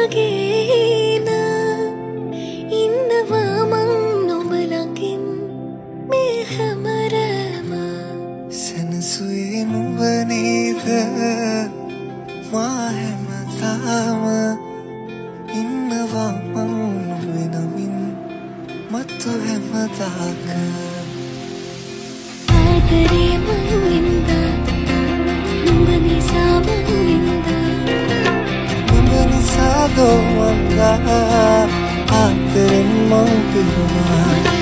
වගේන ඉන්නවා මං නුඹ ළඟින් මේ හැමරම සැනසුවේ නුඹ නේද මා හැමදාම ඉන්නවා මං නුඹ නමින් මතු හැමදාක ආදරේ මං වින්දා නුඹ නිසා මං වින්දා නුඹ නිසා දෝ මං ආදරෙන් මං පිරුණා